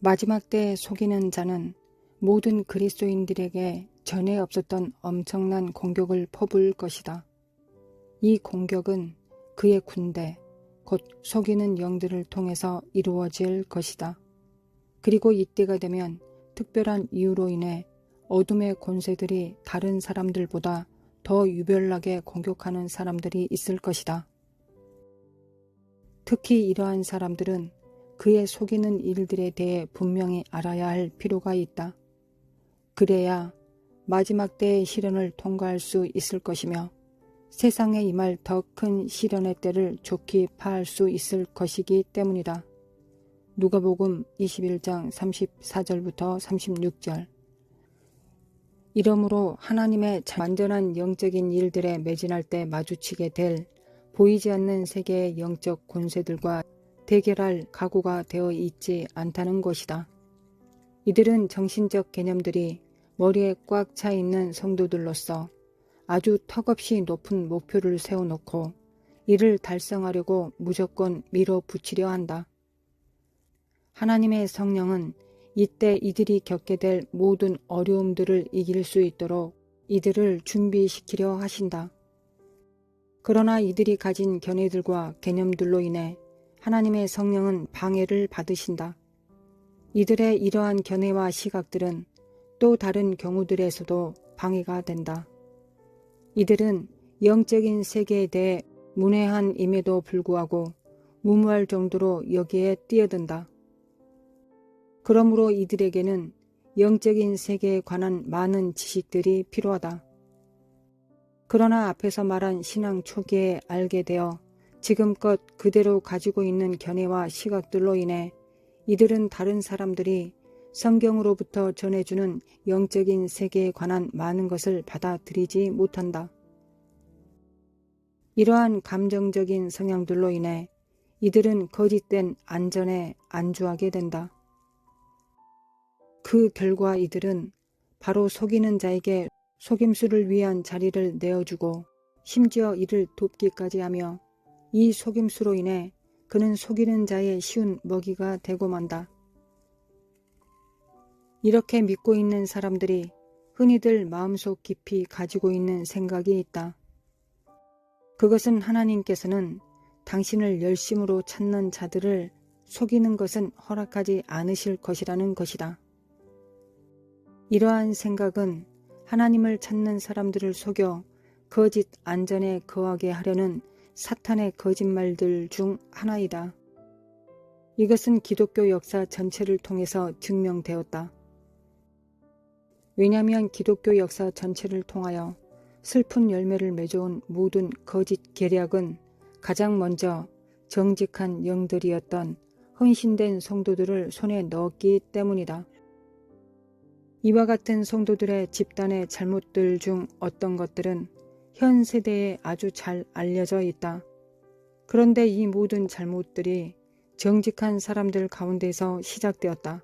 마지막 때에 속이는 자는 모든 그리스도인들에게 전에 없었던 엄청난 공격을 퍼부을 것이다. 이 공격은 그의 군대, 곧 속이는 영들을 통해서 이루어질 것이다. 그리고 이때가 되면 특별한 이유로 인해 어둠의 권세들이 다른 사람들보다 더 유별나게 공격하는 사람들이 있을 것이다. 특히 이러한 사람들은 그의 속이는 일들에 대해 분명히 알아야 할 필요가 있다. 그래야 마지막 때의 시련을 통과할 수 있을 것이며 세상에 임할 더 큰 시련의 때를 좋게 파할 수 있을 것이기 때문이다. 누가복음 21장 34절부터 36절. 이러므로 하나님의 완전한 영적인 일들에 매진할 때 마주치게 될 보이지 않는 세계의 영적 권세들과 대결할 각오가 되어 있지 않다는 것이다. 이들은 정신적 개념들이 머리에 꽉 차 있는 성도들로서 아주 턱없이 높은 목표를 세워놓고 이를 달성하려고 무조건 밀어붙이려 한다. 하나님의 성령은 이때 이들이 겪게 될 모든 어려움들을 이길 수 있도록 이들을 준비시키려 하신다. 그러나 이들이 가진 견해들과 개념들로 인해 하나님의 성령은 방해를 받으신다. 이들의 이러한 견해와 시각들은 또 다른 경우들에서도 방해가 된다. 이들은 영적인 세계에 대해 문외한임에도 불구하고 무모할 정도로 여기에 뛰어든다. 그러므로 이들에게는 영적인 세계에 관한 많은 지식들이 필요하다. 그러나 앞에서 말한 신앙 초기에 알게 되어 지금껏 그대로 가지고 있는 견해와 시각들로 인해 이들은 다른 사람들이 성경으로부터 전해주는 영적인 세계에 관한 많은 것을 받아들이지 못한다. 이러한 감정적인 성향들로 인해 이들은 거짓된 안전에 안주하게 된다. 그 결과 이들은 바로 속이는 자에게 속임수를 위한 자리를 내어주고 심지어 이를 돕기까지 하며 이 속임수로 인해 그는 속이는 자의 쉬운 먹이가 되고 만다. 이렇게 믿고 있는 사람들이 흔히들 마음속 깊이 가지고 있는 생각이 있다. 그것은 하나님께서는 당신을 열심으로 찾는 자들을 속이는 것은 허락하지 않으실 것이라는 것이다. 이러한 생각은 하나님을 찾는 사람들을 속여 거짓 안전에 거하게 하려는 사탄의 거짓말들 중 하나이다. 이것은 기독교 역사 전체를 통해서 증명되었다. 왜냐하면 기독교 역사 전체를 통하여 슬픈 열매를 맺어온 모든 거짓 계략은 가장 먼저 정직한 영들이었던 헌신된 성도들을 손에 넣었기 때문이다. 이와 같은 성도들의 집단의 잘못들 중 어떤 것들은 현 세대에 아주 잘 알려져 있다. 그런데 이 모든 잘못들이 정직한 사람들 가운데서 시작되었다.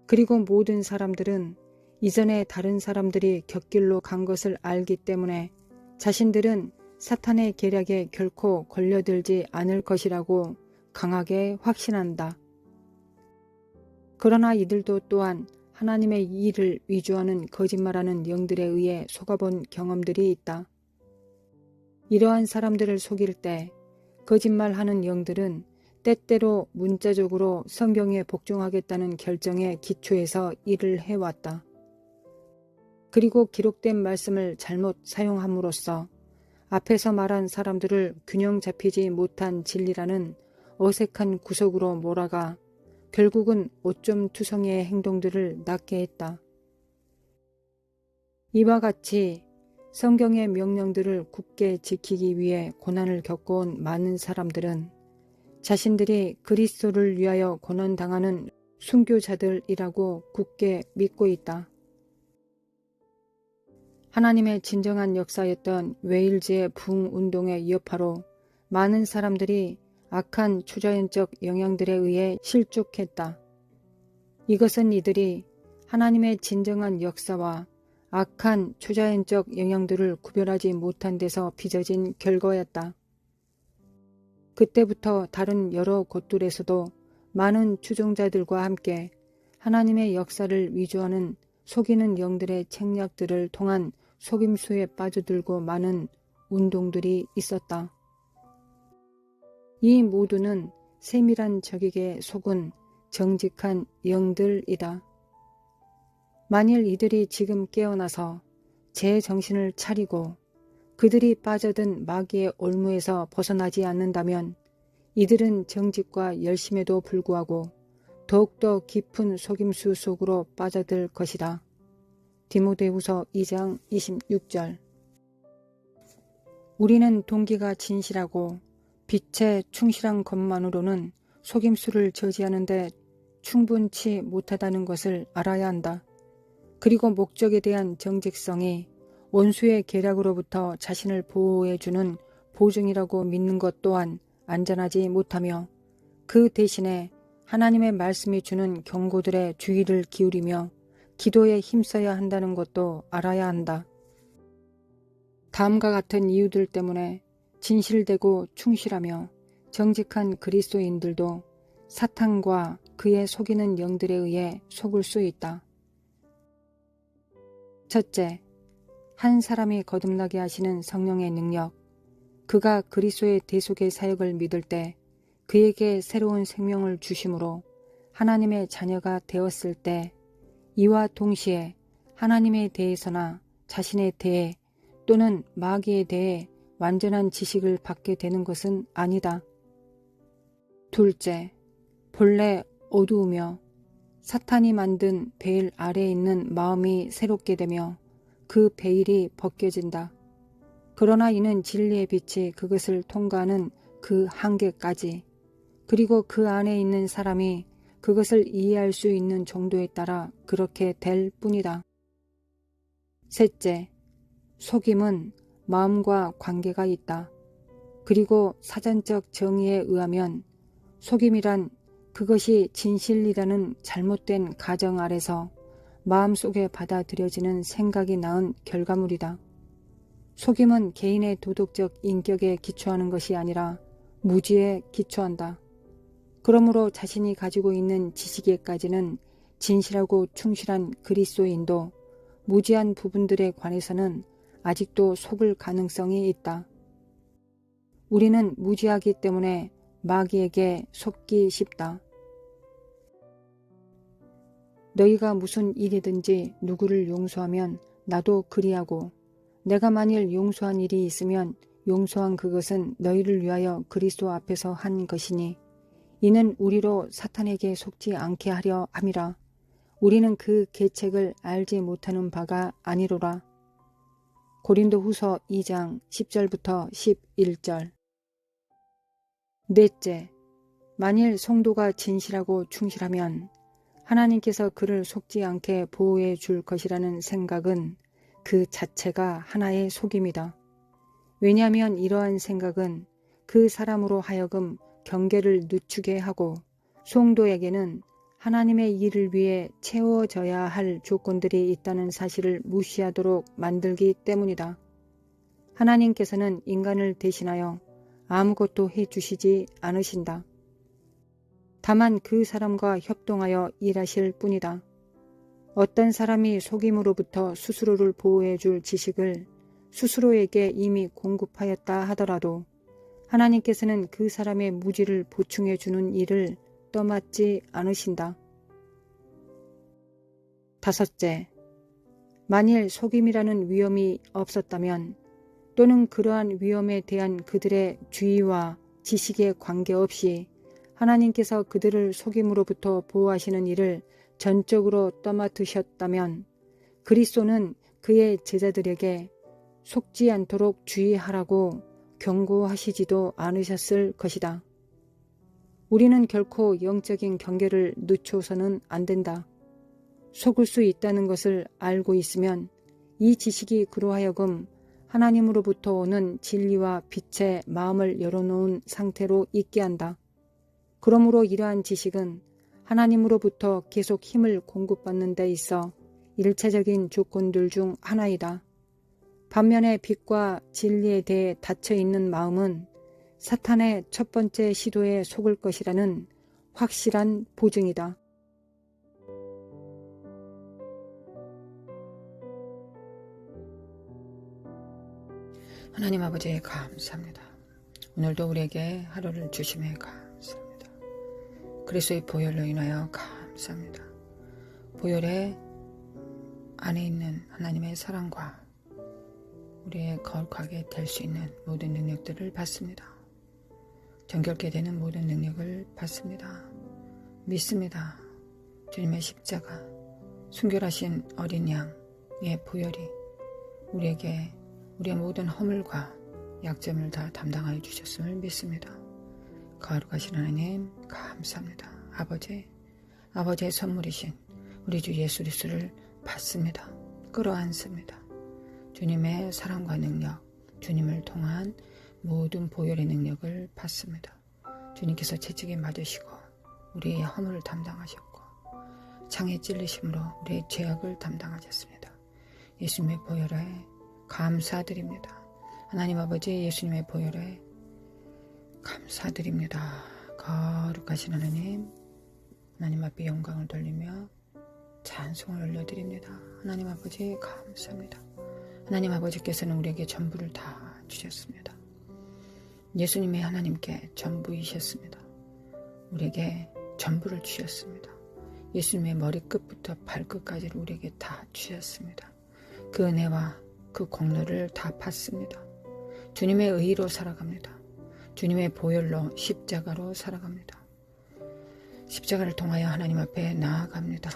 그리고 모든 사람들은 이전에 다른 사람들이 곁길로 간 것을 알기 때문에 자신들은 사탄의 계략에 결코 걸려들지 않을 것이라고 강하게 확신한다. 그러나 이들도 또한 하나님의 일을 위조하는 거짓말하는 영들에 의해 속아본 경험들이 있다. 이러한 사람들을 속일 때 거짓말하는 영들은 때때로 문자적으로 성경에 복종하겠다는 결정에 기초해서 일을 해왔다. 그리고 기록된 말씀을 잘못 사용함으로써 앞에서 말한 사람들을 균형 잡히지 못한 진리라는 어색한 구석으로 몰아가 결국은 오점 투성이의 행동들을 낳게 했다. 이와 같이 성경의 명령들을 굳게 지키기 위해 고난을 겪어온 많은 사람들은 자신들이 그리스도를 위하여 고난당하는 순교자들이라고 굳게 믿고 있다. 하나님의 진정한 역사였던 웨일즈의 부흥운동의 여파로 많은 사람들이 악한 초자연적 영향들에 의해 실족했다. 이것은 이들이 하나님의 진정한 역사와 악한 초자연적 영향들을 구별하지 못한 데서 빚어진 결과였다. 그때부터 다른 여러 곳들에서도 많은 추종자들과 함께 하나님의 역사를 위조하는 속이는 영들의 책략들을 통한 속임수에 빠져들고 많은 운동들이 있었다. 이 모두는 세밀한 적에게 속은 정직한 영들이다. 만일 이들이 지금 깨어나서 제 정신을 차리고 그들이 빠져든 마귀의 올무에서 벗어나지 않는다면 이들은 정직과 열심에도 불구하고 더욱더 깊은 속임수 속으로 빠져들 것이다. 디모데후서 2장 26절. 우리는 동기가 진실하고 빛에 충실한 것만으로는 속임수를 저지하는 데 충분치 못하다는 것을 알아야 한다. 그리고 목적에 대한 정직성이 원수의 계략으로부터 자신을 보호해주는 보증이라고 믿는 것 또한 안전하지 못하며 그 대신에 하나님의 말씀이 주는 경고들에 주의를 기울이며 기도에 힘써야 한다는 것도 알아야 한다. 다음과 같은 이유들 때문에 진실되고 충실하며 정직한 그리스도인들도 사탄과 그의 속이는 영들에 의해 속을 수 있다. 첫째, 한 사람이 거듭나게 하시는 성령의 능력. 그가 그리스도의 대속의 사역을 믿을 때 그에게 새로운 생명을 주심으로 하나님의 자녀가 되었을 때 이와 동시에 하나님에 대해서나 자신에 대해 또는 마귀에 대해 완전한 지식을 받게 되는 것은 아니다. 둘째, 본래 어두우며 사탄이 만든 베일 아래에 있는 마음이 새롭게 되며 그 베일이 벗겨진다. 그러나 이는 진리의 빛이 그것을 통과하는 그 한계까지 그리고 그 안에 있는 사람이 그것을 이해할 수 있는 정도에 따라 그렇게 될 뿐이다. 셋째, 속임은 마음과 관계가 있다. 그리고 사전적 정의에 의하면 속임이란 그것이 진실이라는 잘못된 가정 아래서 마음속에 받아들여지는 생각이 낳은 결과물이다. 속임은 개인의 도덕적 인격에 기초하는 것이 아니라 무지에 기초한다. 그러므로 자신이 가지고 있는 지식에까지는 진실하고 충실한 그리스도인도 무지한 부분들에 관해서는 아직도 속을 가능성이 있다. 우리는 무지하기 때문에 마귀에게 속기 쉽다. 너희가 무슨 일이든지 누구를 용서하면 나도 그리하고 내가 만일 용서한 일이 있으면 용서한 그것은 너희를 위하여 그리스도 앞에서 한 것이니 이는 우리로 사탄에게 속지 않게 하려 함이라. 우리는 그 계책을 알지 못하는 바가 아니로라. 고린도후서 2장 10절부터 11절. 넷째, 만일 성도가 진실하고 충실하면 하나님께서 그를 속지 않게 보호해 줄 것이라는 생각은 그 자체가 하나의 속임이다. 왜냐하면 이러한 생각은 그 사람으로 하여금 경계를 늦추게 하고 성도에게는 하나님의 일을 위해 채워져야 할 조건들이 있다는 사실을 무시하도록 만들기 때문이다. 하나님께서는 인간을 대신하여 아무것도 해주시지 않으신다. 다만 그 사람과 협동하여 일하실 뿐이다. 어떤 사람이 속임으로부터 스스로를 보호해 줄 지식을 스스로에게 이미 공급하였다 하더라도 하나님께서는 그 사람의 무지를 보충해 주는 일을 떠맡지 않으신다. 다섯째, 만일 속임이라는 위험이 없었다면 또는 그러한 위험에 대한 그들의 주의와 지식에 관계없이 하나님께서 그들을 속임으로부터 보호하시는 일을 전적으로 떠맡으셨다면 그리스도는 그의 제자들에게 속지 않도록 주의하라고 경고하시지도 않으셨을 것이다. 우리는 결코 영적인 경계를 늦춰서는 안 된다. 속을 수 있다는 것을 알고 있으면 이 지식이 그로 하여금 하나님으로부터 오는 진리와 빛의 마음을 열어놓은 상태로 있게 한다. 그러므로 이러한 지식은 하나님으로부터 계속 힘을 공급받는 데 있어 일차적인 조건들 중 하나이다. 반면에 빛과 진리에 대해 닫혀 있는 마음은 사탄의 첫 번째 시도에 속을 것이라는 확실한 보증이다. 하나님 아버지 감사합니다. 오늘도 우리에게 하루를 주심에 감사합니다. 그리스도의 보혈로 인하여 감사합니다. 보혈의 안에 있는 하나님의 사랑과 우리의 거룩하게 될 수 있는 모든 능력들을 받습니다. 정결케 되는 모든 능력을 받습니다. 믿습니다. 주님의 십자가, 순결하신 어린 양의 보혈이 우리에게 우리의 모든 허물과 약점을 다 담당하여 주셨음을 믿습니다. 거룩하신 하나님 감사합니다. 아버지의 선물이신 우리 주 예수 그리스도를 받습니다. 끌어안습니다. 주님의 사랑과 능력, 주님을 통한 모든 보혈의 능력을 받습니다. 주님께서 채찍에 맞으시고 우리의 허물을 담당하셨고 창에 찔리심으로 우리의 죄악을 담당하셨습니다. 예수님의 보혈에 감사드립니다. 하나님 아버지 예수님의 보혈에 감사드립니다. 거룩하신 하나님 앞에 영광을 돌리며 찬송을 올려드립니다. 하나님 아버지 감사합니다. 하나님 아버지께서는 우리에게 전부를 다 주셨습니다. 예수님의 하나님께 전부이셨습니다. 우리에게 전부를 주셨습니다. 예수님의 머리끝부터 발끝까지를 우리에게 다 주셨습니다. 그 은혜와 그 공로를 다 받습니다. 주님의 의로 살아갑니다. 주님의 보혈로 십자가로 살아갑니다. 십자가를 통하여 하나님 앞에 나아갑니다.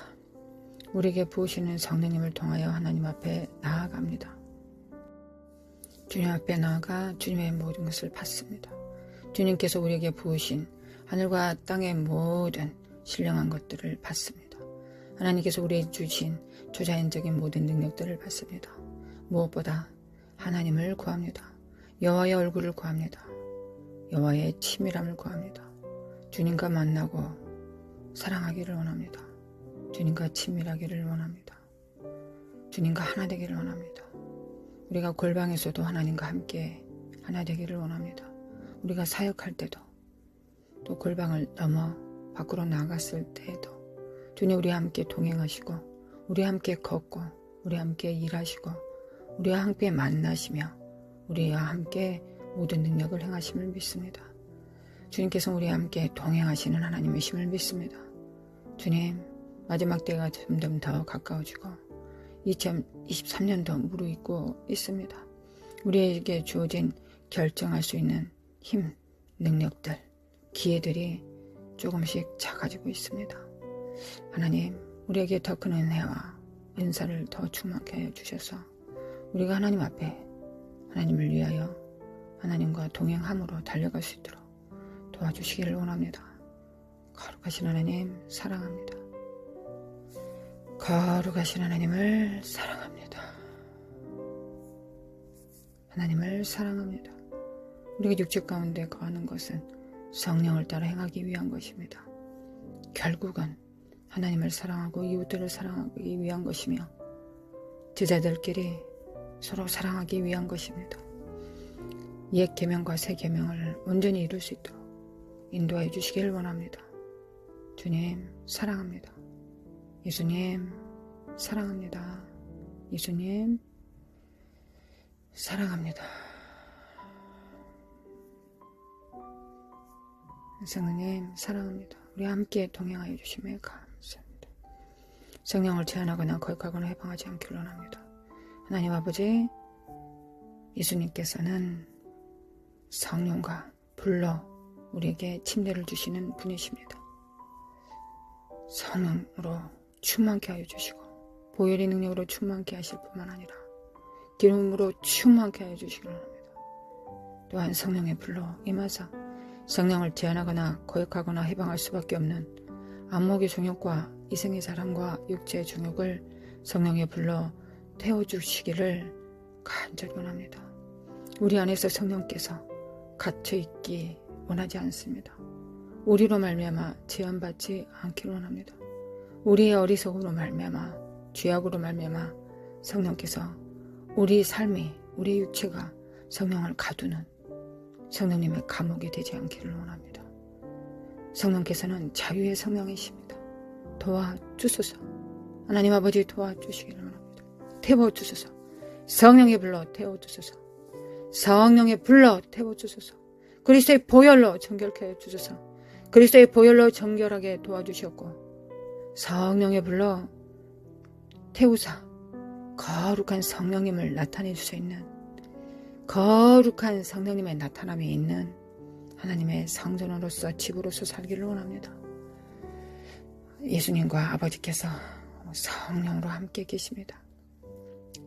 우리에게 부으시는 성령님을 통하여 하나님 앞에 나아갑니다. 주님 앞에 나아가 주님의 모든 것을 받습니다. 주님께서 우리에게 부으신 하늘과 땅의 모든 신령한 것들을 받습니다. 하나님께서 우리에게 주신 초자연적인 모든 능력들을 받습니다. 무엇보다 하나님을 구합니다. 여호와의 얼굴을 구합니다. 여호와의 친밀함을 구합니다. 주님과 만나고 사랑하기를 원합니다. 주님과 친밀하기를 원합니다. 주님과 하나 되기를 원합니다. 우리가 골방에서도 하나님과 함께 하나 되기를 원합니다. 우리가 사역할 때도 또 골방을 넘어 밖으로 나갔을 때에도 주님 우리와 함께 동행하시고 우리와 함께 걷고 우리와 함께 일하시고 우리와 함께 만나시며 우리와 함께 모든 능력을 행하심을 믿습니다. 주님께서 우리와 함께 동행하시는 하나님이심을 믿습니다. 주님 마지막 때가 점점 더 가까워지고 2023년도 무르익고 있습니다. 우리에게 주어진 결정할 수 있는 힘, 능력들, 기회들이 조금씩 작아지고 있습니다. 하나님, 우리에게 더 큰 은혜와 은사를 더 충만케 하여 주셔서 우리가 하나님 앞에 하나님을 위하여 하나님과 동행함으로 달려갈 수 있도록 도와주시기를 원합니다. 거룩하신 하나님 사랑합니다. 거룩하신 하나님을 사랑합니다. 하나님을 사랑합니다. 우리가 육체 가운데 거하는 것은 성령을 따라 행하기 위한 것입니다. 결국은 하나님을 사랑하고 이웃들을 사랑하기 위한 것이며 제자들끼리 서로 사랑하기 위한 것입니다. 옛 계명과 새 계명을 온전히 이룰 수 있도록 인도해 주시기를 원합니다. 주님 사랑합니다. 예수님 사랑합니다. 예수님 사랑합니다. 성령님 사랑합니다. 우리 함께 동행하여 주심에 감사합니다. 성령을 제한하거나 거역하거나 해방하지 않기를 원합니다. 하나님 아버지, 예수님께서는 성령과 불로 우리에게 침례를 주시는 분이십니다. 성령으로 충만케 하여 주시고 보혈의 능력으로 충만케 하실 뿐만 아니라 기름으로 충만케 하여 주시기를 원합니다. 또한 성령의 불로 임하사 성령을 제한하거나 거역하거나 해방할 수밖에 없는 안목의 종욕과 이생의 사랑과 육체의 종욕을 성령의 불로 태워주시기를 간절히 원합니다. 우리 안에서 성령께서 갇혀있기 원하지 않습니다. 우리로 말미암아 제한받지 않기를 원합니다. 우리의 어리석음으로 말미암아 죄악으로 말미암아 성령께서 우리 삶이 우리 육체가 성령을 가두는 성령님의 감옥이 되지 않기를 원합니다. 성령께서는 자유의 성령이십니다. 도와주소서. 하나님 아버지 도와주시기를 원합니다. 태워주소서. 성령의 불러 태워주소서. 성령의 불러 태워주소서. 그리스도의 보혈로 정결케 해 주소서. 그리스도의 보혈로 정결하게 도와주셨고 성령의 불러 태우사 거룩한 성령님을 나타낼 수 있는 거룩한 성령님의 나타남이 있는 하나님의 성전으로서 집으로서 살기를 원합니다. 예수님과 아버지께서 성령으로 함께 계십니다.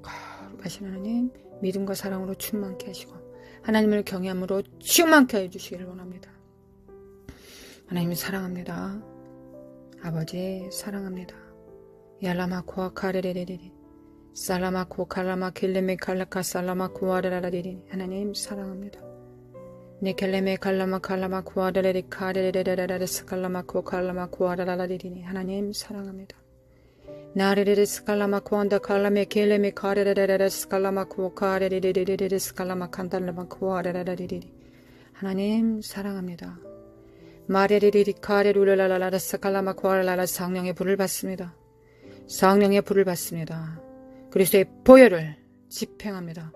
거룩하신 하나님 믿음과 사랑으로 충만케 하시고 하나님을 경외함으로 충만케 해주시기를 원합니다. 하나님 사랑합니다. 아버지 사랑합니다. 야라마코아 카레레레레리 살라마코 칼라마 켈레메 칼라카 살라마 쿠아레라라리리 하나님 사랑합니다. 네켈레메 칼라마 칼라마 쿠아레레리 카레레레레레레 스칼라마 코 칼라마 쿠아레라라리리 하나님 사랑합니다. 나레레레 스칼라마 쿠안다 칼라메 켈레메 카레레레레레 스칼라마 코 카레레레레레 스칼라마 칸달라마 쿠아레라라리리 하나님 사랑합니다. 마레레리리 카레룰라라라 스칼라마 쿠아레라라 성령의 불을 받습니다. 성령의 불을 받습니다. 그리스도의 보혈을 집행합니다.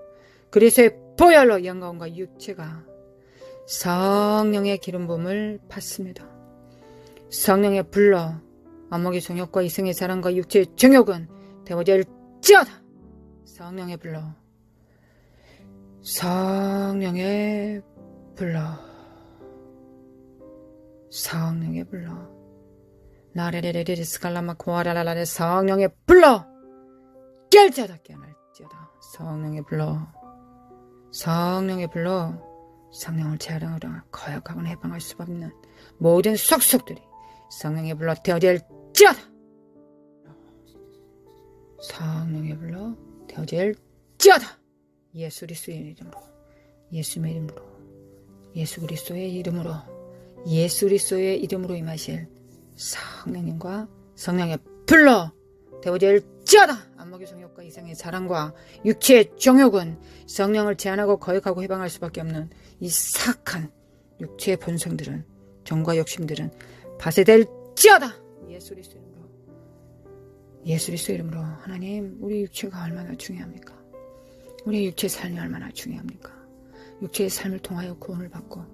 그리스도의 보혈로 영광과 육체가 성령의 기름부음을 받습니다. 성령의 불로 안목의 정욕과 이성의 사랑과 육체의 정욕은 되어질지어다. 성령의 불로 성령의 불로 성령의 불로 나레레레레 스칼라마 코아라라라레 성령의 불로 깨알지어다 깨어날지어다. 성령의 불로 성령의 불로 성령을 제한하고 거역하고는 해방할 수 없는 모든 속속들이 성령의 불로 되어질지어다. 성령의 불로 되어질지어다. 예수 그리스도의 이름으로 예수의 이름으로 예수 그리스도의 이름으로 예수 그리스도의 이름으로 임하실 성령님과 성령의 불로 되어질지어다. 안목의 성욕과 이성의 사랑과 육체의 정욕은 성령을 제한하고 거역하고 해방할 수밖에 없는 이 사악한 육체의 본성들은 정과 욕심들은 파쇄될지어다. 예수 그리스도 이름으로 예수 그리스도 이름으로 하나님 우리 육체가 얼마나 중요합니까? 우리 육체의 삶이 얼마나 중요합니까? 육체의 삶을 통하여 구원을 받고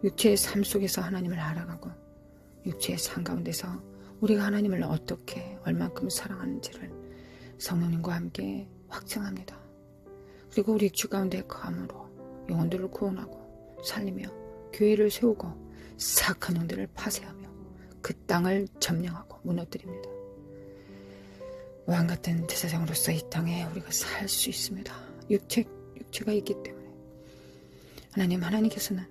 육체의 삶 속에서 하나님을 알아가고 육체의 삶 가운데서 우리가 하나님을 어떻게 얼만큼 사랑하는지를 성령님과 함께 확증합니다. 그리고 우리 주 가운데 거함으로 영혼들을 구원하고 살리며 교회를 세우고 사악한 영들을 파쇄하며 그 땅을 점령하고 무너뜨립니다. 왕같은 제사장으로서 이 땅에 우리가 살 수 있습니다. 육체가 있기 때문에 하나님께서는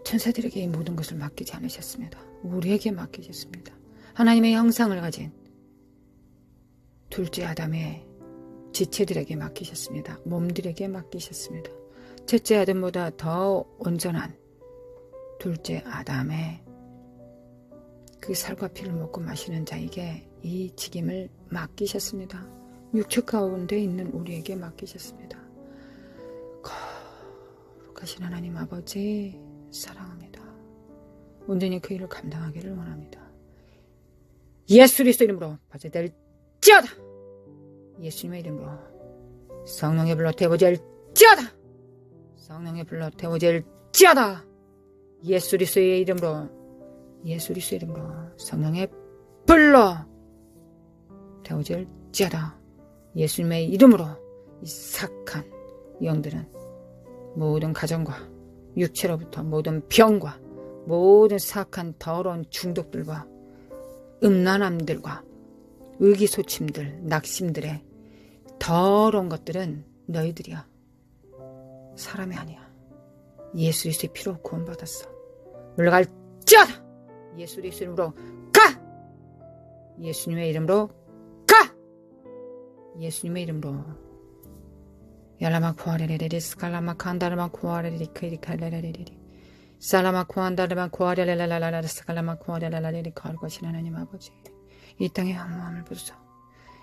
천사들에게 이 모든 것을 맡기지 않으셨습니다. 우리에게 맡기셨습니다. 하나님의 형상을 가진 둘째 아담의 지체들에게 맡기셨습니다. 몸들에게 맡기셨습니다. 첫째 아담보다 더 온전한 둘째 아담의 그 살과 피를 먹고 마시는 자에게 이 직임을 맡기셨습니다. 육체 가운데 있는 우리에게 맡기셨습니다. 거룩하신 하나님 아버지 사랑합니다. 온전히 그 일을 감당하기를 원합니다. 예수 그리스도 이름으로 파쇄될지어다. 예수님의 이름으로 성령의 불로 태워질지어다. 성령의 불로 태워질지어다. 예수 그리스도의 이름으로 예수 그리스도의 이름으로 성령의 불로 태워질지어다. 예수님의 이름으로 이 사악한 영들은 모든 가정과 육체로부터 모든 병과 모든 사악한 더러운 중독들과 음란함들과 의기소침들, 낙심들의 더러운 것들은 너희들이야. 사람이 아니야. 예수 그리스도의 피로 구원받았어. 물러갈지어다. 예수 그리스도 이름으로 가. 예수님의 이름으로 가. 예수님의 이름으로 야라마 쿠아레레레리 스칼라마 칸다르마 쿠아레레리 크리칼레레레리 살라마 쿠안다르마 쿠아레레라라라 스칼라마 쿠아레라라레리 거룩하신 하나님 아버지 이 땅의 황무함을 보소서.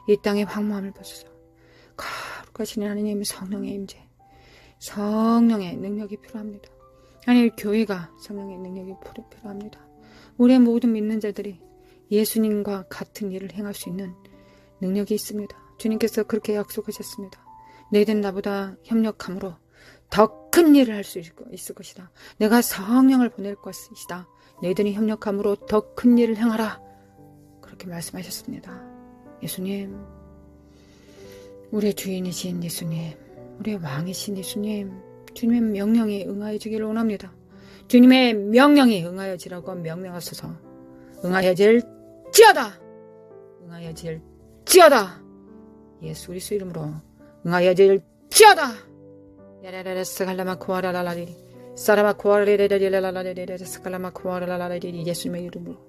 이 땅의 황무함을 보소서. 거룩하신 하나님의 성령의 임재 성령의 능력이 필요합니다. 아니 교회가 성령의 능력이 필요합니다. 우리의 모든 믿는 자들이 예수님과 같은 일을 행할 수 있는 능력이 있습니다. 주님께서 그렇게 약속하셨습니다. 너희들은 나보다 협력함으로 더 큰 일을 할 수 있을 것이다. 내가 성령을 보낼 것이다. 너희들이 협력함으로 더 큰 일을 행하라. 그렇게 말씀하셨습니다. 예수님, 우리의 주인이신 예수님, 우리의 왕이신 예수님, 주님의 명령에 응하여 주기를 원합니다. 주님의 명령에 응하여지라고 명령하소서. 응하여질지어다. 응하여질지어다. 예수 그리스도 이름으로 응하여질지어다. 야라라라스 갈라마 코아라라라리 사라마 코아라라라라라라라라 스칼라마 코아라라라리 예수님의 이름으로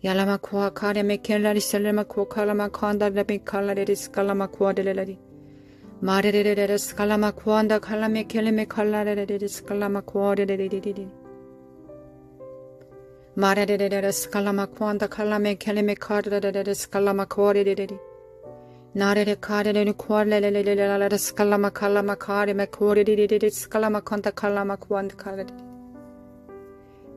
야라마 코아 카레메 켈라리 셀라마 코카라마 코안다라비 칼라레리 스칼라마 코아레라리 마레레레레 스칼라마 코안다 칼라메 켈레메 칼라레레리 스칼라마 코아레레리리리 마레레레레 스칼라마 코안다 칼라메 켈레메 카레레레 스칼라마 코아레레리 나레레 카레레니 코알레레레레레레 스칼라마 칼라마 카레메 코레리리리 스칼라마 칸타 칼라마 코안다 카레리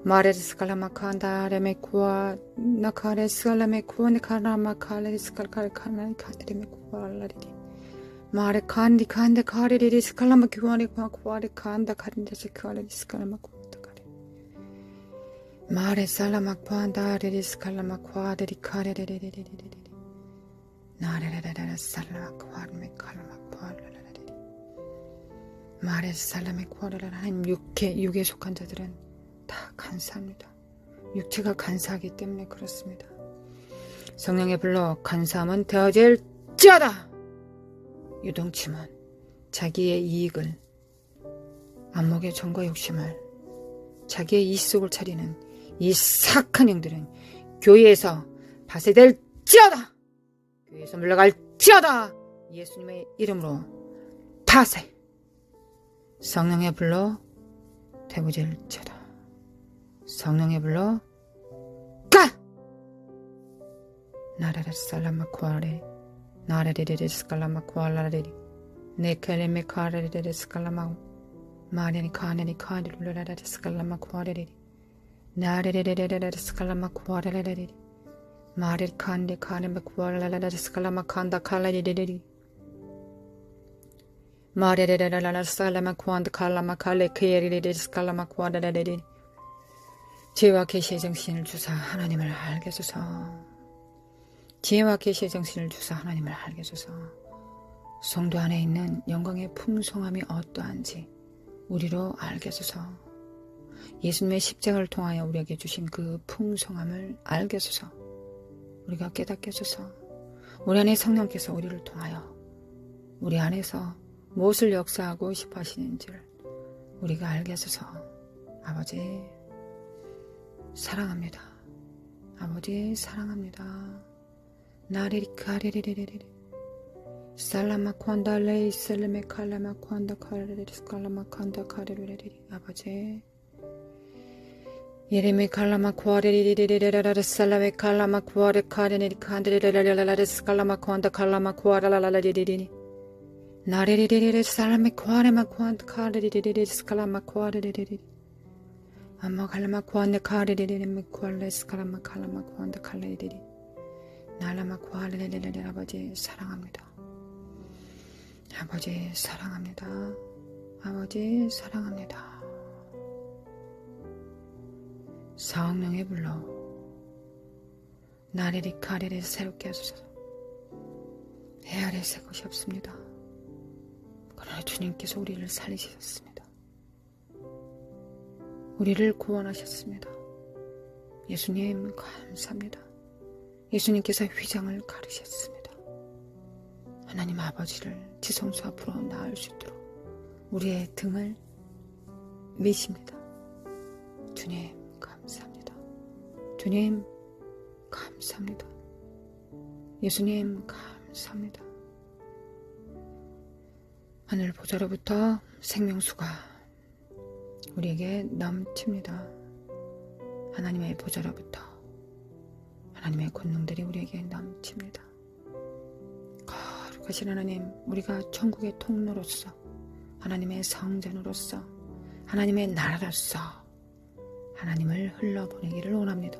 마레 스칼라마 칸다 레메 코아 나카레 스칼라메 코네 카라마 칼레 스칼카레 카나 카레메 코알라리리 마레 칸디 칸데 카레리리 스칼라마 키와네 코아레 칸다 카린데 스칼라리 스칼라마 코타 카레 마레 살라마 코안다 레리 스칼라마 코아데리 카레레레레레레레 나레레레레 살라마 코아르메 칼라마 코알레레레 마레 살라메 코아레레 하나님 육에 속한 자들은 다 간사합니다. 육체가 간사하기 때문에 그렇습니다. 성령의 불로 간사함은 되어질지어다. 유동침은 자기의 이익을 안목의 정과 욕심을 자기의 이속을 차리는 이 사악한 영들은 교회에서 파쇄될지어다. 교회에서 물러갈지어다. 예수님의 이름으로 파쇄. 성령의 불로 태부질지어다. 성령의 불로 가! 나라라 살라마 코아레 나레레레 스칼라마 코알라레리 네켈레메 카레레레 스칼라마 마레니 카네니 카르룰라레 스칼라마 코아레리 나레레레레레 스칼라마 코아레레리 마레 칸데 카네메 코알라레 스칼라마 칸다 칼라레레리 마레레레레 스칼라마 코안다 칼라마 칼레 케리레레 스칼라마 코아레레리 지혜와 계시의 정신을 주사 하나님을 알게 하소서. 지혜와 계시의 정신을 주사 하나님을 알게 하소서. 성도 안에 있는 영광의 풍성함이 어떠한지 우리로 알게 하소서. 예수님의 십자가를 통하여 우리에게 주신 그 풍성함을 알게 하소서. 우리가 깨닫게 하소서. 우리 안에 성령께서 우리를 통하여 우리 안에서 무엇을 역사하고 싶어 하시는지를 우리가 알게 하소서. 아버지 사랑합니다. 아버지 사랑합니다. 나리리 카레레레레레 살라마 콘다 레이 셀레메 칼라마 콘다 카레레레 스칼라마 콘다 카레레레레 아버지 예레메 칼라마 코아레레레레레레레 살라메 칼라마 코아레 카레레레 칸데레레레레레 스칼라마 콘다 칼라마 코아라라라레레레 나레레레레레 살라메 코아레마 콘다 카레레레레 스칼라마 코아레레레레 아마 칼라마 코안데 카레레레레 코알레스 칼라마 칼라마 코안데 칼레레레 나라마 코알레레레레 아버지 사랑합니다. 아버지 사랑합니다. 아버지 사랑합니다. 성령의 불로 나레리 카레레 새롭게 하소서. 해 아래 새 것이 없습니다. 그러나 주님께서 우리를 살리셨습니다. 우리를 구원하셨습니다. 예수님 감사합니다. 예수님께서 휘장을 가르셨습니다. 하나님 아버지를 지성소 앞으로 나을 수 있도록 우리의 등을 미십니다. 주님 감사합니다. 주님 감사합니다. 예수님 감사합니다. 하늘 보좌로부터 생명수가 우리에게 넘칩니다. 하나님의 보좌로부터 하나님의 권능들이 우리에게 넘칩니다. 거룩하신 하나님, 우리가 천국의 통로로서 하나님의 성전으로서 하나님의 나라로서 하나님을 흘러보내기를 원합니다.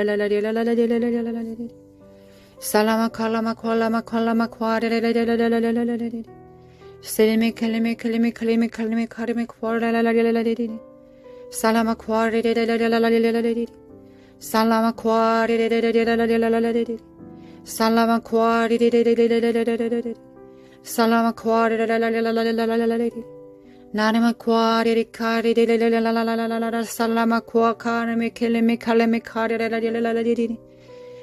Salama kalama kolama kolama kware Selime kelime kelime kelime kelime kelime kware Salama kware Salama kware Salama kware Salama kware Nanama kware kare Salama kware me kelime kelime kare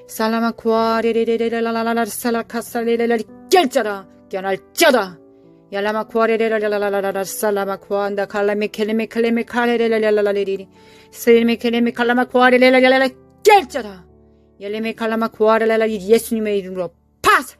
Salama kware salakasale 결자다 견할자다 Yalama kware salama kwanda kalame kelime kelime kare selime kelime kalama kware 결자다 열림의 칼라마 구하레라라 예수님의 이름으로 파사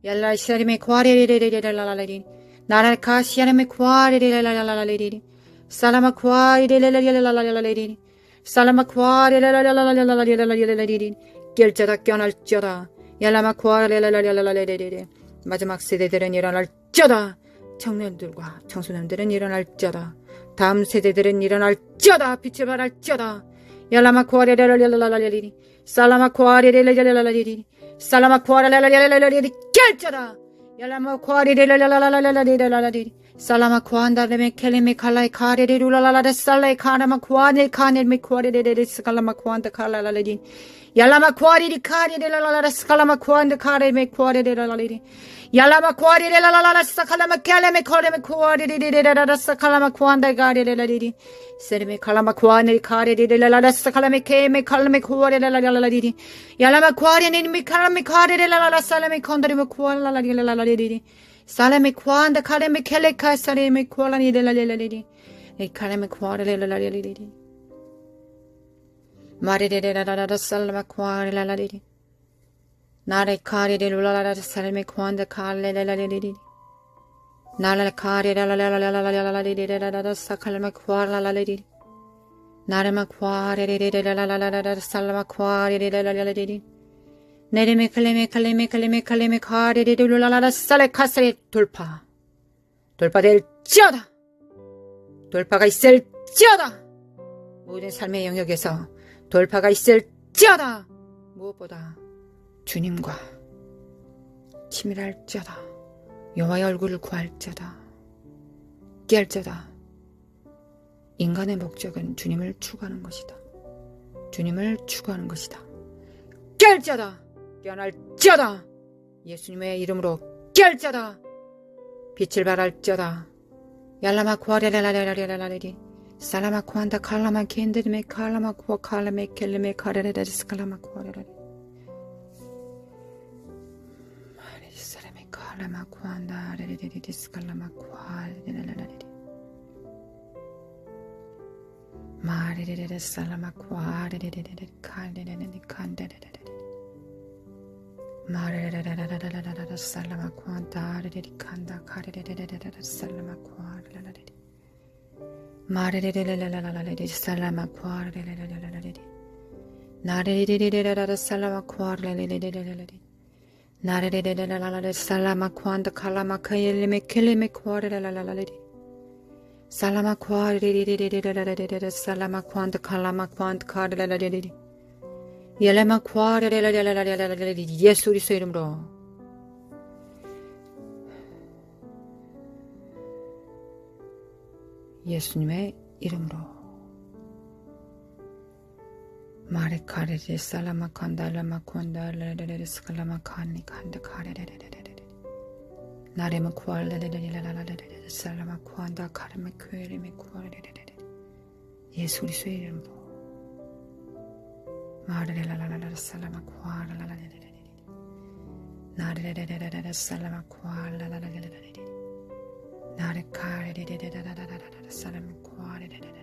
얄라 시아림의 구하레레레레라라라리 나라 카시아림의 구하레레레라라라리 살라마 구하레레레라라라라리 살라마 구하레레레라라라라리 결자다 껴날자다 얄라마 구하레레레라라라리 마지막 세대들은 일어날자다 청년들과 청소년들은 일어날자다 다음 세대들은 일어날자다 빛을 발할자다 얄라마 구하레레레라라라리 살라마 쿠아리레레레레레레레 살라마 쿠아레레레레레레레 결자다 얄라마 쿠아리레레레레레레레레 살라마 쿠안다레메 켈레메 칼라이 카레레루라라레 살라이 카라마 쿠아네 카네메 쿠아레레레레 스칼라마 쿠안다 칼라라레 얄라마 쿠아리리 카리레라라레 스칼라마 쿠안다 카레메 쿠아레레라레 얄라마 쿠아리레라라라 스칼라마 켈레메 코레메 쿠아리레레레라라 스칼라마 쿠안다 가레레레레 세르메 칼라마 쿠아네 카레레레라라 스칼라메 케메 칼라메 쿠아레레라라레 얄라마 쿠아리네메 칼라메 카레레라라 살라메 콘다레메 쿠알라라레레레레 살라메 쿠안다 카레메 켈레카 사레메 쿠알라니레레레레 에 카레메 쿠아레레라레레레 마레레레라라라 살라마 쿠아레라라레 나레 카레레루라라라 살메 쿠안다 칼레레레레레 나라 카레라라라라라라라라라라라라라 사칼마 쿠아라라라레 나르마 쿠아레레레라라라라라 살마 쿠아레레레라라라레 네레메 칼레메 칼레메 칼레메 칼레메 카레레루라라라 살레 카사레 돌파될지어다 돌파가 있을지어다 모든 삶의 영역에서 돌파가 있을지어다 무엇보다 주님과 치밀할지어다 여호와의 얼굴을 구할지어다 깨할지어다 인간의 목적은 주님을 추구하는 것이다. 주님을 추구하는 것이다. 깨할지어다 깨어날지어다 예수님의 이름으로 깨할지어다 빛을 발할지어다 얄라마 쿠아레라라라라라라리 살라마 쿠안다 칼라마 켄데르메 칼라마 쿠아 칼라메 켈레메 카레레레스 칼라마 쿠아레라리 칼라마 쿠안다 레레레레스 칼라마 쿠아레레레레레 마레레레레 살라마 쿠아레레레레 칼레레레레 칸데레레레 마레레레레레레레레 살라마 쿠안다 레레레 칸다 카레레레레레 살라마 쿠아레레레레 마레레레레레레레 살라마 쿠아레레레레레레 나레리리리라라 살라마쿠아레리리리리리 나레리리리라라 살라마쿠안다 칼라마카엘리메 켈리메쿠아레라라라리 살라마쿠아레리리리리라라라라 살라마쿠안다 칼라마쿠안다 카레라라리리 옐레마쿠아레라라라라라리 예수 그리스도 이름으로 예수님의 이름으로 마레카레리 살라마칸다 라마콘다 레레레레 스칼라마카니 칸다 카레레레레레 나레마쿠알레레레레레레레 살라마쿠안다 카레메쿠에레메쿠아레레레레 예수 그리스도의 이름으로 마레레라라라라 살라마쿠알라라레레레레 나레레레레레레 살라마쿠알라라레레레레 나레카레레레레레레레 살라마쿠알레레레레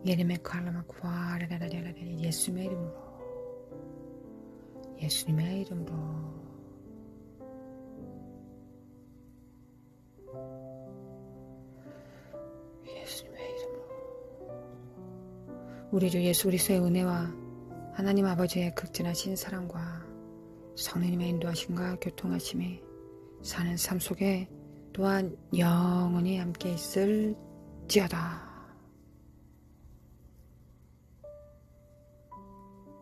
예리메칼라마쿠아레레레레레 예수님의 이름으로 예수님의 이름으로 예수님의 이름으로 우리 주 예수 그리스도의 은혜와 하나님 아버지의 극진하신 사랑과 성령님의 인도하심과 교통하심이 사는 삶 속에 또한 영원히 함께 있을지어다.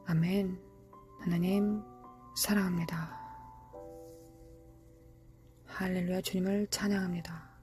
아멘. 하나님 사랑합니다. 할렐루야 주님을 찬양합니다.